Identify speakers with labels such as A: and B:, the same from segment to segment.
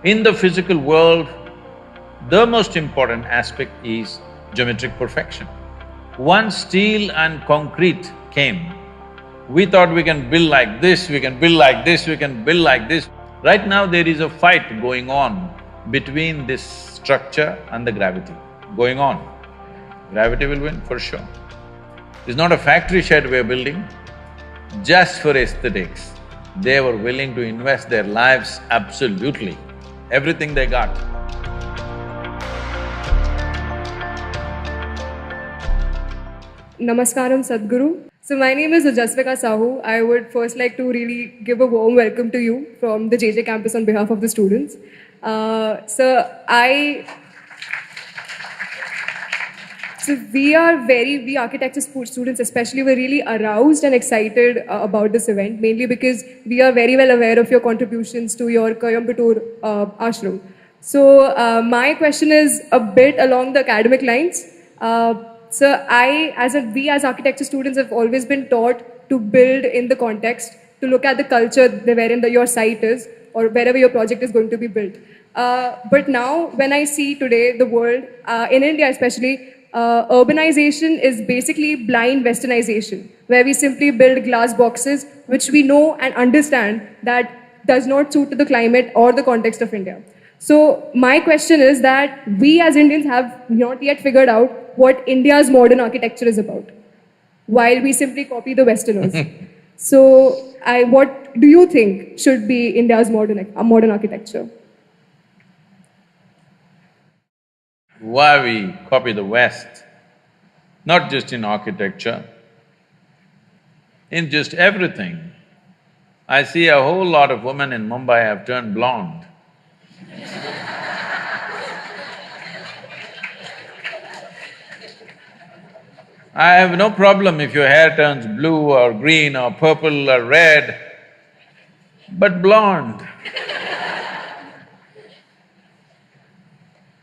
A: In the physical world, the most important aspect is geometric perfection. Once steel and concrete came, we thought we can build like this, we can build like this, we can build like this. Right now there is a fight going on between this structure and the gravity, going on. Gravity will win for sure. It's not a factory shed we're building, just for aesthetics. They were willing to invest their lives absolutely, everything they got.
B: Namaskaram Sadhguru. So my name is Ujasvika Sahu. I would first like to really give a warm welcome to you from the JJ campus on behalf of the students. We architecture students especially, were really aroused and excited about this event, mainly because we are very well aware of your contributions to your Coimbatore ashram. So my question is a bit along the academic lines. We as architecture students have always been taught to build in the context, to look at the culture wherein your site is or wherever your project is going to be built. But now when I see today the world, in India especially, urbanization is basically blind westernization, where we simply build glass boxes which we know and understand that does not suit to the climate or the context of India. So my question is that we as Indians have not yet figured out what India's modern architecture is about, while we simply copy the Westerners. What do you think should be India's modern architecture?
A: Why we copy the West, not just in architecture, in just everything. I see a whole lot of women in Mumbai have turned blonde. I have no problem if your hair turns blue or green or purple or red, but blonde.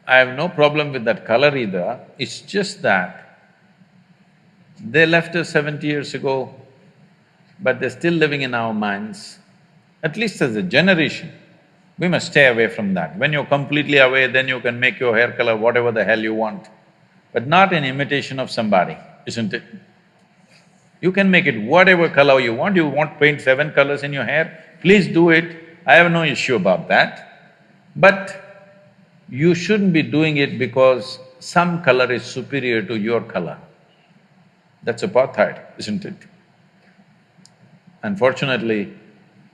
A: I have no problem with that color either, it's just that they left us 70 years ago, but they're still living in our minds. At least as a generation, we must stay away from that. When you're completely away, then you can make your hair color whatever the hell you want, but not in imitation of somebody, isn't it? You can make it whatever color you want to paint 7 colors in your hair, please do it, I have no issue about that. But you shouldn't be doing it because some color is superior to your color. That's apartheid, isn't it? Unfortunately,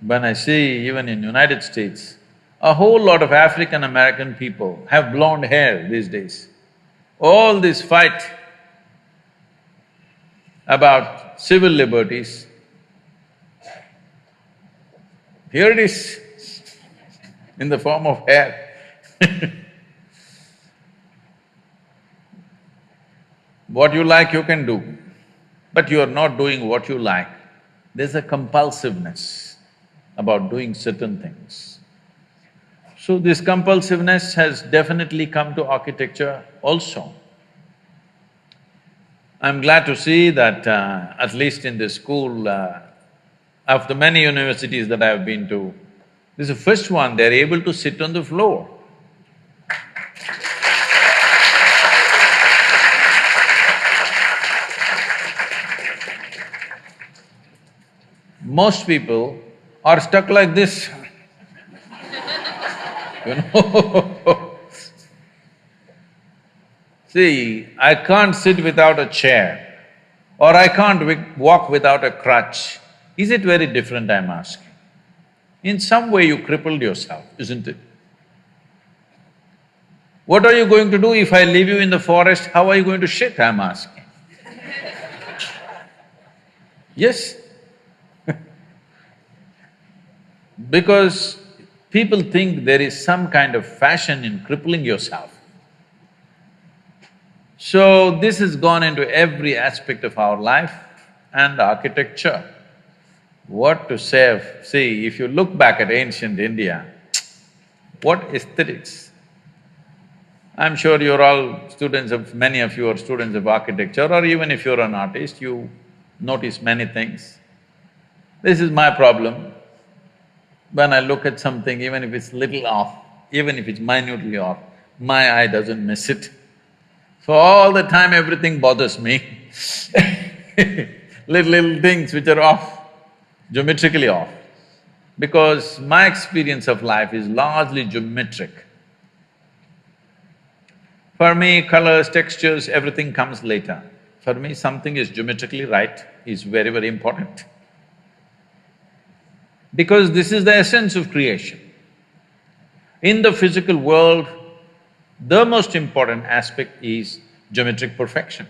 A: when I see even in United States, a whole lot of African American people have blonde hair these days. All this fight about civil liberties, here it is in the form of hair. What you like you can do, but you are not doing what you like. There's a compulsiveness about doing certain things. So this compulsiveness has definitely come to architecture also. I'm glad to see that at least in this school, of the many universities that I've been to, this is the first one they're able to sit on the floor. Most people are stuck like this, you know. See, I can't sit without a chair, or I can't walk without a crutch. Is it very different, I'm asking? In some way you crippled yourself, isn't it? What are you going to do if I leave you in the forest? How are you going to shit, I'm asking? Yes? Because people think there is some kind of fashion in crippling yourself. So this has gone into every aspect of our life and architecture. What to say of… See, if you look back at ancient India, what aesthetics! I'm sure you're all students of… many of you are students of architecture, or even if you're an artist, you notice many things. This is my problem. When I look at something, even if it's little off, even if it's minutely off, my eye doesn't miss it. So all the time everything bothers me little things which are off, geometrically off. Because my experience of life is largely geometric. For me, colors, textures, everything comes later. For me, something is geometrically right is very, very important. Because this is the essence of creation. In the physical world, the most important aspect is geometric perfection.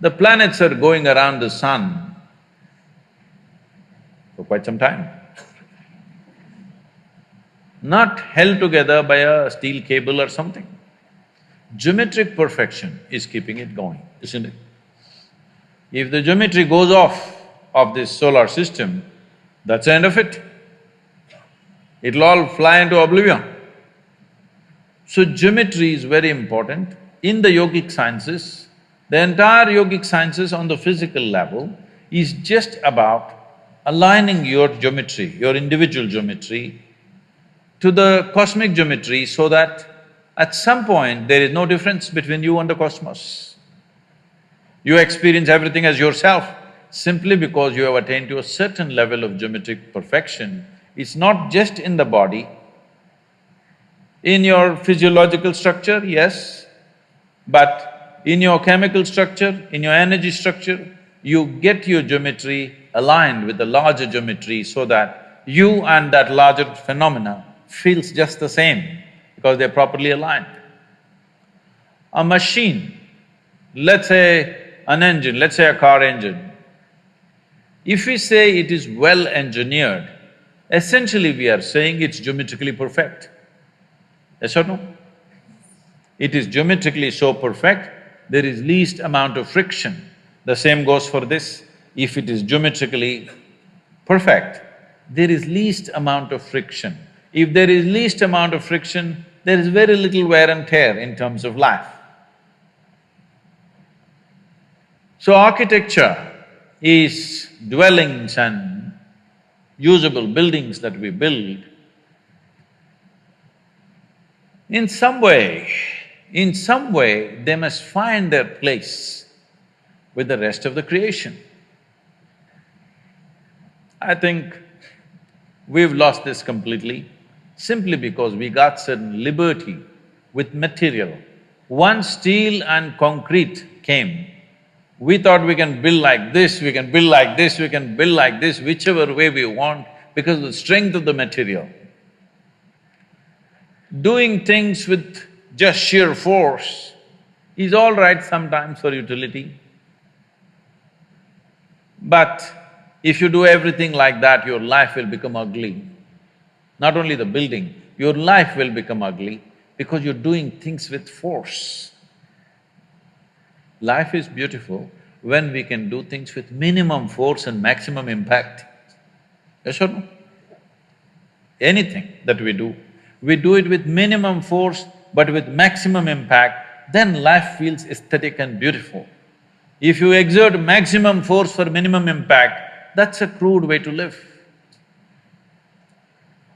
A: The planets are going around the sun for quite some time, not held together by a steel cable or something. Geometric perfection is keeping it going, isn't it? If the geometry goes off of this solar system, that's the end of it. It'll all fly into oblivion. So geometry is very important. In the yogic sciences, the entire yogic sciences on the physical level is just about aligning your geometry, your individual geometry, to the cosmic geometry so that at some point there is no difference between you and the cosmos. You experience everything as yourself simply because you have attained to a certain level of geometric perfection. It's not just in the body, in your physiological structure, yes, but in your chemical structure, in your energy structure, you get your geometry aligned with the larger geometry so that you and that larger phenomena feels just the same because they're properly aligned. A machine, let's say an engine, let's say a car engine, if we say it is well engineered, essentially we are saying it's geometrically perfect. Yes or no? It is geometrically so perfect, there is least amount of friction. The same goes for this. If it is geometrically perfect, there is least amount of friction. If there is least amount of friction, there is very little wear and tear in terms of life. So architecture is dwellings and usable buildings that we build. In some way, they must find their place with the rest of the creation. I think we've lost this completely simply because we got certain liberty with material. Once steel and concrete came, we thought we can build like this, we can build like this, we can build like this, whichever way we want because of the strength of the material. Doing things with just sheer force is all right sometimes for utility. But if you do everything like that, your life will become ugly. Not only the building, your life will become ugly because you're doing things with force. Life is beautiful when we can do things with minimum force and maximum impact. Yes or no? Anything that we do it with minimum force but with maximum impact, then life feels aesthetic and beautiful. If you exert maximum force for minimum impact, that's a crude way to live.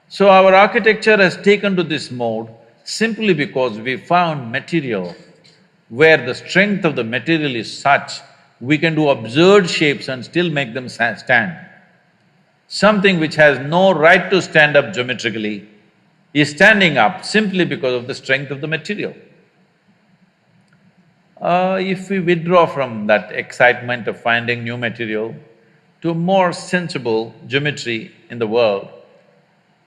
A: So our architecture has taken to this mode simply because we found material where the strength of the material is such, we can do absurd shapes and still make them stand. Something which has no right to stand up geometrically is standing up simply because of the strength of the material. If we withdraw from that excitement of finding new material to more sensible geometry in the world,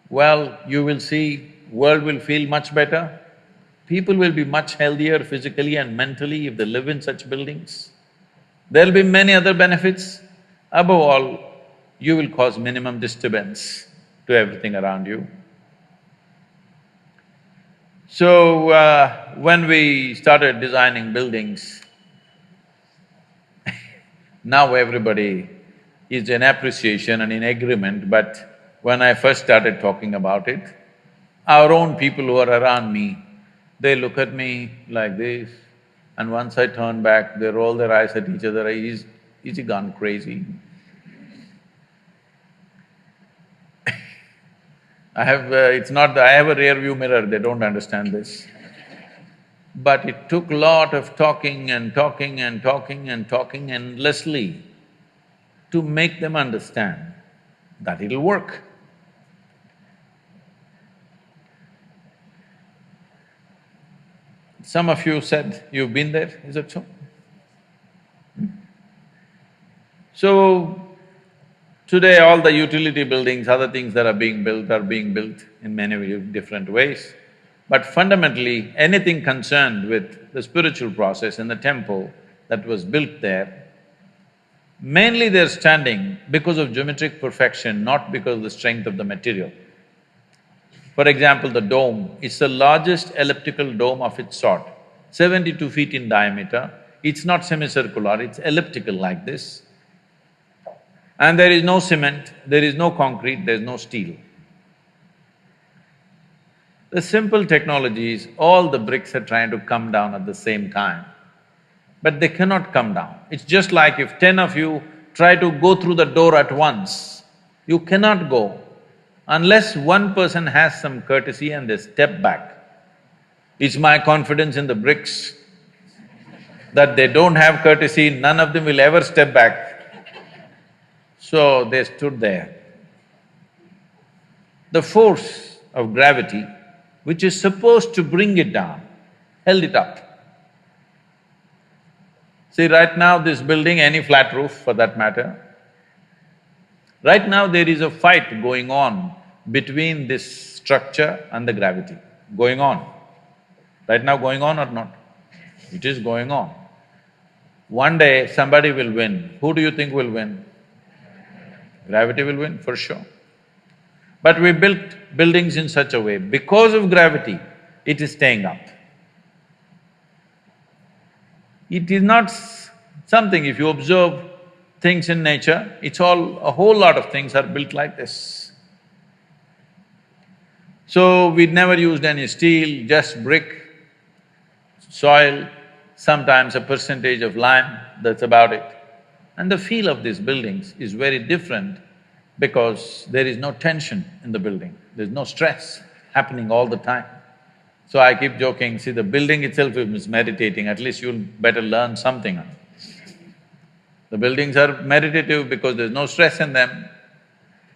A: well, you will see world will feel much better. People will be much healthier physically and mentally if they live in such buildings. There'll be many other benefits. Above all, you will cause minimum disturbance to everything around you. So, when we started designing buildings, now everybody is in appreciation and in agreement, but when I first started talking about it, our own people who are around me, they look at me like this, and once I turn back, they roll their eyes at each other, is he gone crazy? it's not I have a rear view mirror, they don't understand this. But it took lot of talking and talking and talking and talking endlessly to make them understand that it'll work. Some of you said you've been there, is it so? So, today all the utility buildings, other things that are being built in many different ways. But fundamentally, anything concerned with the spiritual process in the temple that was built there, mainly they're standing because of geometric perfection, not because of the strength of the material. For example, the dome is the largest elliptical dome of its sort, 72 feet in diameter. It's not semicircular, it's elliptical like this. And there is no cement, there is no concrete, there's no steel. The simple technology is all the bricks are trying to come down at the same time, but they cannot come down. It's just like if 10 of you try to go through the door at once, you cannot go unless one person has some courtesy and they step back. It's my confidence in the bricks that they don't have courtesy, none of them will ever step back. So they stood there. The force of gravity, which is supposed to bring it down, held it up. See, right now this building, any flat roof for that matter, right now there is a fight going on between this structure and the gravity, going on. Right now going on or not? It is going on. One day somebody will win. Who do you think will win? Gravity will win, for sure. But we built buildings in such a way, because of gravity, it is staying up. It is not something, if you observe things in nature, it's all… a whole lot of things are built like this. So, we'd never used any steel, just brick, soil, sometimes a percentage of lime, that's about it. And the feel of these buildings is very different because there is no tension in the building, there's no stress happening all the time. So I keep joking, see, the building itself is meditating, at least you'll better learn something. The buildings are meditative because there's no stress in them.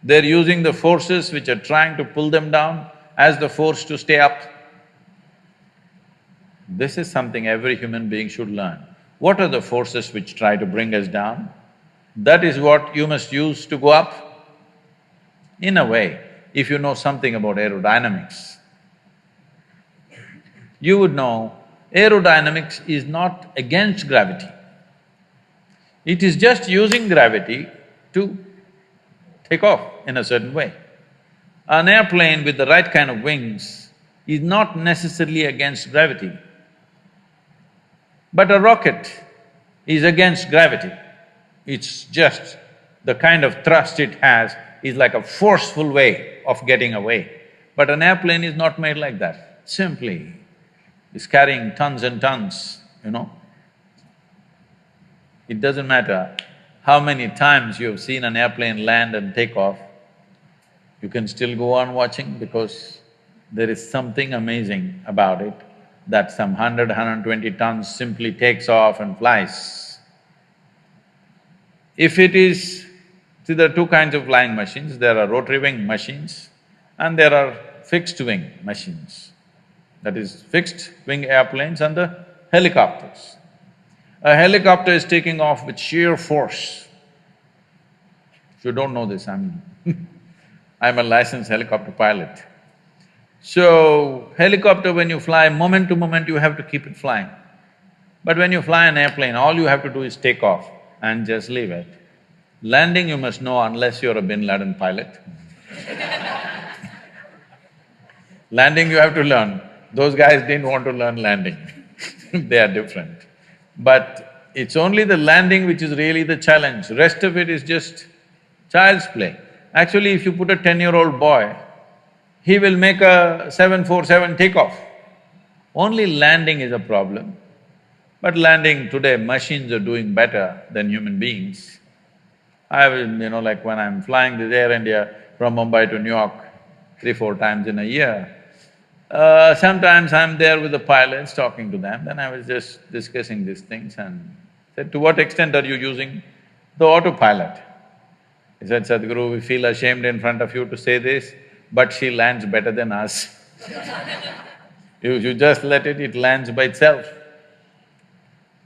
A: They're using the forces which are trying to pull them down as the force to stay up. This is something every human being should learn. What are the forces which try to bring us down? That is what you must use to go up. In a way, if you know something about aerodynamics, you would know aerodynamics is not against gravity. It is just using gravity to take off in a certain way. An airplane with the right kind of wings is not necessarily against gravity. But a rocket is against gravity. It's just the kind of thrust it has is like a forceful way of getting away. But an airplane is not made like that, simply it's carrying tons and tons, you know. It doesn't matter how many times you have seen an airplane land and take off, you can still go on watching because there is something amazing about it, that some 120 tons simply takes off and flies. If it is… see, there are two kinds of flying machines, there are rotary wing machines and there are fixed wing machines. That is, fixed wing airplanes and the helicopters. A helicopter is taking off with sheer force. If you don't know this, I'm I'm a licensed helicopter pilot. So, helicopter when you fly, moment to moment you have to keep it flying. But when you fly an airplane, all you have to do is take off and just leave it. Landing you must know unless you're a Bin Laden pilot. Landing you have to learn. Those guys didn't want to learn landing they are different. But it's only the landing which is really the challenge, rest of it is just child's play. Actually, if you put a 10-year-old boy, he will make a 747 takeoff. Only landing is a problem. But landing today, machines are doing better than human beings. I will, like when I'm flying this Air India from Mumbai to New York, 3, 4 times in a year. Sometimes I'm there with the pilots talking to them, then I was just discussing these things and said, to what extent are you using the autopilot? He said, Sadhguru, we feel ashamed in front of you to say this, but she lands better than us. You just let it lands by itself.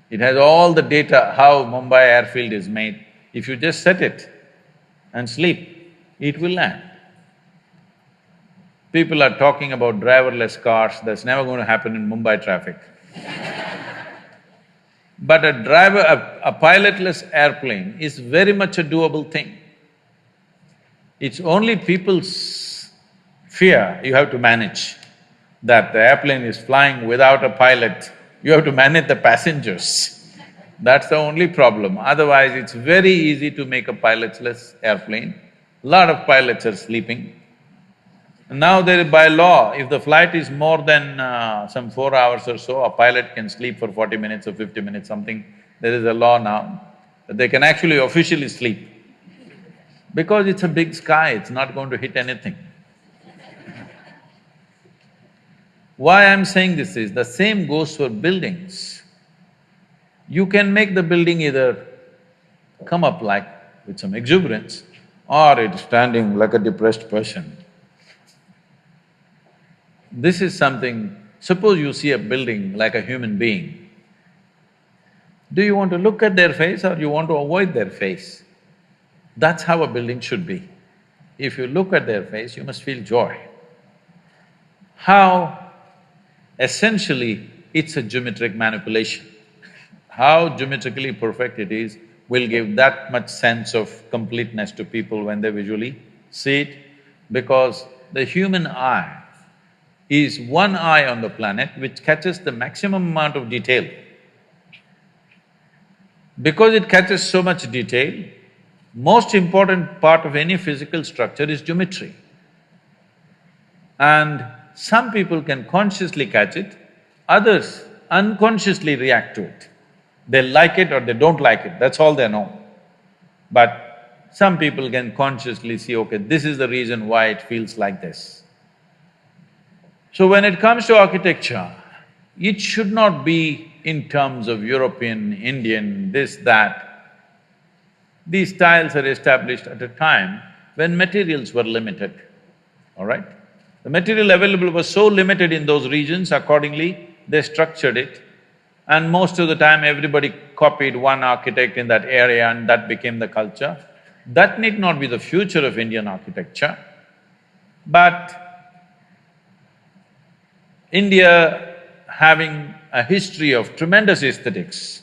A: It has all the data how Mumbai airfield is made. If you just set it and sleep, it will land. People are talking about driverless cars, that's never going to happen in Mumbai traffic. But a pilotless airplane is very much a doable thing. It's only people's fear you have to manage, that the airplane is flying without a pilot, you have to manage the passengers. That's the only problem. Otherwise, it's very easy to make a pilotless airplane. Lot of pilots are sleeping. Now by law, if the flight is more than some 4 hours or so, a pilot can sleep for 40 minutes or 50 minutes, something. There is a law now that they can actually officially sleep. Because it's a big sky, it's not going to hit anything. Why I'm saying this is, the same goes for buildings. You can make the building either come up like with some exuberance, or it's standing like a depressed person. This is something… suppose you see a building like a human being, do you want to look at their face or you want to avoid their face? That's how a building should be. If you look at their face, you must feel joy. How? Essentially, it's a geometric manipulation. How geometrically perfect it is will give that much sense of completeness to people when they visually see it, because the human eye is one eye on the planet which catches the maximum amount of detail. Because it catches so much detail, most important part of any physical structure is geometry. And some people can consciously catch it, others unconsciously react to it. They like it or they don't like it, that's all they know. But some people can consciously see, okay, this is the reason why it feels like this. So when it comes to architecture, it should not be in terms of European, Indian, this, that. These styles are established at a time when materials were limited, all right? The material available was so limited in those regions, accordingly they structured it, and most of the time everybody copied one architect in that area and that became the culture. That need not be the future of Indian architecture, but India having a history of tremendous aesthetics,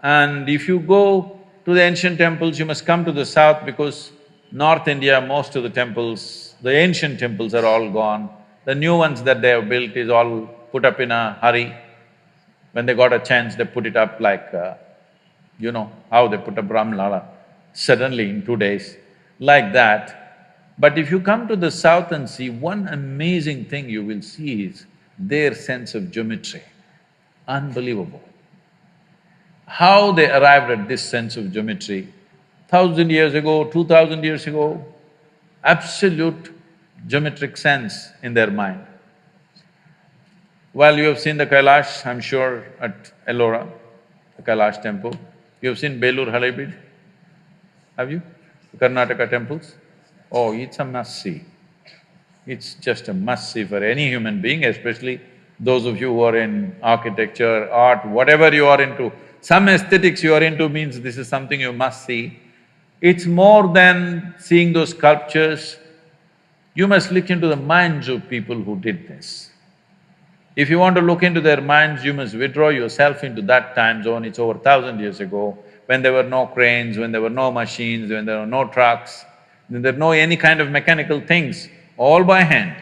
A: and if you go to the ancient temples, you must come to the south because North India, most of the temples, the ancient temples are all gone. The new ones that they have built is all put up in a hurry. When they got a chance, they put it up like, you know, how they put up Ram Lala, suddenly in 2 days, like that. But if you come to the south and see, one amazing thing you will see is their sense of geometry, unbelievable. How they arrived at this sense of geometry, 1,000 years ago, 2,000 years ago, absolute geometric sense in their mind. Well, you have seen the Kailash, I'm sure, at Ellora, the Kailash temple. You have seen Belur Halebeedu, have you? The Karnataka temples? Oh, it's a must-see. It's just a must-see for any human being, especially those of you who are in architecture, art, whatever you are into. Some aesthetics you are into means this is something you must see. It's more than seeing those sculptures. You must look into the minds of people who did this. If you want to look into their minds, you must withdraw yourself into that time zone. It's over 1,000 years ago, when there were no cranes, when there were no machines, when there were no trucks, when there were no any kind of mechanical things, all by hand.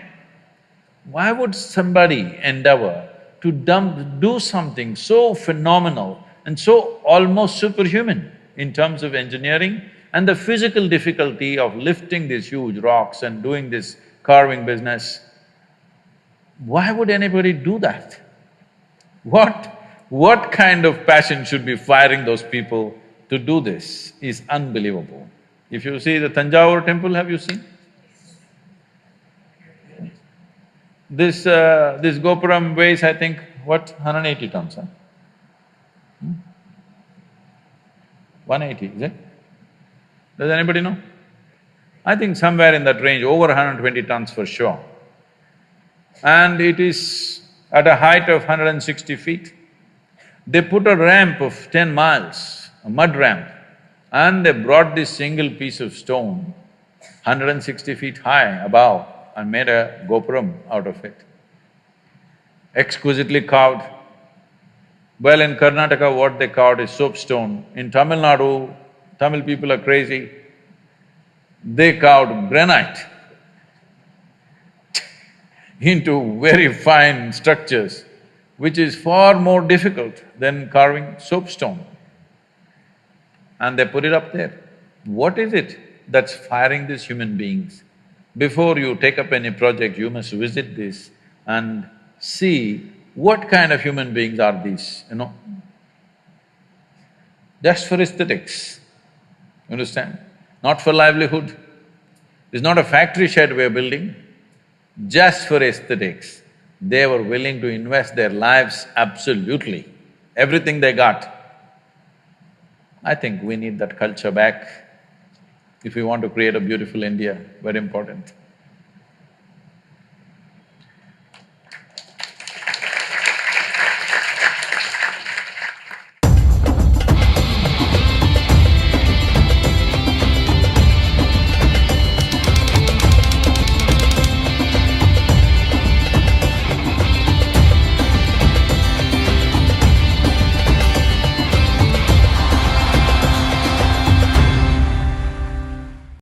A: Why would somebody endeavor to do something so phenomenal and so almost superhuman in terms of engineering and the physical difficulty of lifting these huge rocks and doing this carving business? Why would anybody do that? What kind of passion should be firing those people to do this is unbelievable. If you see the Tanjavur temple, have you seen? This Gopuram weighs, I think, what, 180 tons, huh? 180, is it? Does anybody know? I think somewhere in that range, over 120 tons for sure. And it is at a height of 160 feet. They put a ramp of 10 miles, a mud ramp, and they brought this single piece of stone, 160 feet high above, and made a Gopuram out of it. Exquisitely carved. Well, in Karnataka, what they carved is soapstone. In Tamil Nadu, Tamil people are crazy. They carved granite into very fine structures, which is far more difficult than carving soapstone. And they put it up there. What is it that's firing these human beings? Before you take up any project, you must visit this and see what kind of human beings are these, you know? Just for aesthetics, you understand? Not for livelihood. It's not a factory shed we're building, just for aesthetics. They were willing to invest their lives absolutely, everything they got. I think we need that culture back if we want to create a beautiful India, very important.